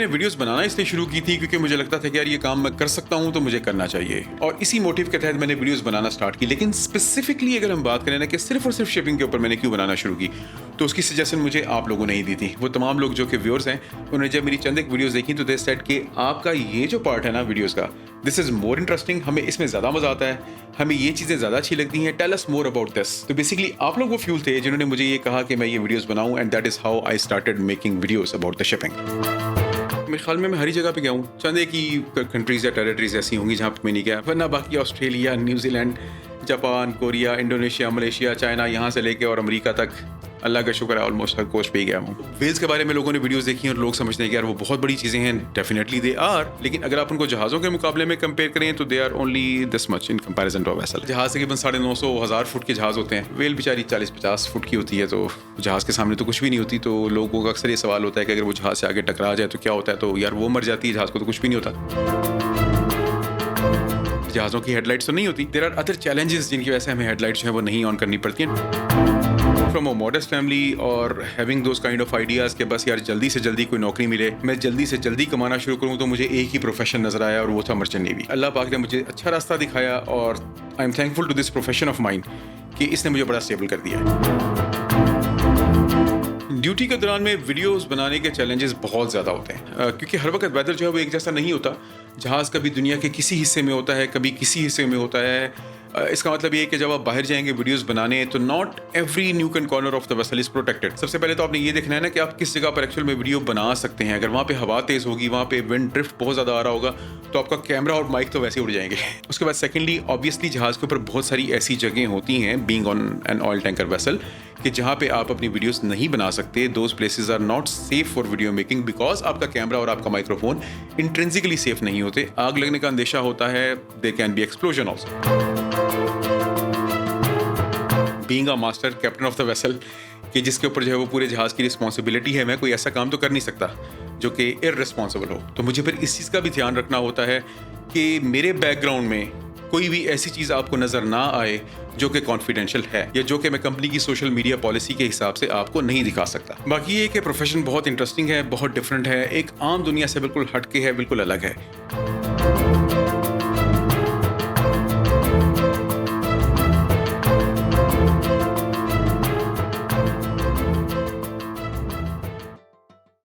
मैंने वीडियोस बनाना इसलिए शुरू की थी क्योंकि मुझे लगता था कि यार ये काम मैं कर सकता हूँ तो मुझे करना चाहिए, और इसी मोटिव के तहत मैंने वीडियोस बनाना स्टार्ट की। लेकिन स्पेसिफिकली अगर हम बात करें ना कि सिर्फ और सिर्फ शिपिंग के ऊपर मैंने क्यों बनाना शुरू की, तो उसकी सजेशन मुझे आप लोगों ने ही दी थी। वो तमाम लोग जो कि व्यूअर्स हैं, उन्होंने जब मेरी चंद एक वीडियोस देखी तो दे सेड कि आपका ये जो पार्ट है ना वीडियोस का, दिस इज मोर इंटरेस्टिंग, हमें इसमें ज़्यादा मजा आता है, हमें ये चीज़ें ज़्यादा अच्छी लगती हैं, tell us more about this. तो बेसिकली आप लोग वो फ्यूल थे जिन्होंने मुझे ये कहा कि मैं ये वीडियोस बनाऊं, and that is how I started making videos about the shipping. मेरे ख्याल में मैं हर जगह पे गया हूँ, चंद एक ही कंट्रीज या टेरिटरीज ऐसी होंगी जहाँ पे मैं नहीं गया, वरना बाकी Australia, New Zealand, Japan, Korea, Indonesia, Malaysia, China, यहाँ से लेके और अमेरिका तक अल्लाह का शुक्र है ऑलमोस्ट हर कोस्ट पे ही गया हूँ। वेल्स के बारे में लोगों ने वीडियोस देखी और लोग समझते हैं कि यार वो बहुत बड़ी चीज़ें हैं, डेफिनेटली दे आर, लेकिन अगर आप उनको जहाज़ों के मुकाबले में कंपेयर करें तो they are only this much in comparison to a vessel. जहाज़ तकरीबन 950-1000 फुट के जहाज़ होते हैं, वेल बेचारी 40-50 फुट की होती है, तो जहाज़ के सामने तो कुछ भी नहीं होती। तो लोगों का अक्सर ये सवाल होता है कि अगर वो जहाज़ से आगे टकरा जाए तो क्या होता है, तो यार वो मर जाती है, जहाज़ को तो कुछ भी नहीं होता। जहाज़ों की हेडलाइट्स तो नहीं होती। देयर आर अदर चैलेंजेस जिनकी वजह से हमें हेडलाइट्स जो है वो नहीं ऑन करनी पड़ती हैं। फ्रॉम अ मॉडेस्ट फैमिली और having those kind of ideas के बस यार जल्दी से जल्दी कोई नौकरी मिले, मैं जल्दी से जल्दी कमाना शुरू करूँ, तो मुझे एक ही प्रोफेशन नजर आया और वो था मर्चेंट नेवी। अल्लाह पाक ने मुझे अच्छा रास्ता दिखाया और I am thankful to this profession of mine कि इसने मुझे बड़ा स्टेबल कर दिया है। ड्यूटी के दौरान में वीडियोस बनाने के चैलेंजेस बहुत ज़्यादा होते हैं, क्योंकि हर वक्त वेदर जो है वो एक जैसा नहीं होता। जहाज़ कभी दुनिया के किसी हिस्से में होता है, कभी किसी हिस्से में होता है। इसका मतलब ये है कि जब आप बाहर जाएंगे वीडियोस बनाने, तो not every न्यूक and corner of the vessel is protected. सबसे पहले तो आपने ये देखना है ना कि आप किस जगह पर एक्चुअल में वीडियो बना सकते हैं। अगर वहाँ पे हवा तेज़ होगी, वहाँ पे विंड ड्रिफ्ट बहुत ज़्यादा आ रहा होगा, तो आपका कैमरा और माइक तो वैसे उड़ जाएंगे। उसके बाद सेकेंडली ऑब्वियसली जहाज़ के ऊपर बहुत सारी ऐसी जगह होती हैं, being on an oil tanker vessel, कि जहाँ पे आप अपनी वीडियोस नहीं बना सकते। Those places are not safe for video making because आपका कैमरा और आपका माइक्रोफोन इंट्रिंसिकली सेफ नहीं होते। आग लगने का अंदेशा होता है, there can be explosion also. Being a master captain of the vessel, कि जिसके ऊपर जो है वो पूरे जहाज़ की रिस्पॉन्सिबिलिटी है, मैं कोई ऐसा काम तो कर नहीं सकता जो कि इररिस्पॉन्सिबल हो। तो मुझे फिर इस चीज़ का भी ध्यान रखना होता है कि मेरे बैकग्राउंड में कोई भी ऐसी चीज़ आपको नज़र ना आए जो कि कॉन्फिडेंशियल है, या जो कि मैं कंपनी की सोशल मीडिया पॉलिसी के हिसाब से आपको नहीं दिखा सकता। बाकी ये कि प्रोफेशन बहुत इंटरेस्टिंग है, बहुत डिफरेंट है, एक आम दुनिया से बिल्कुल हटके है, बिल्कुल अलग है।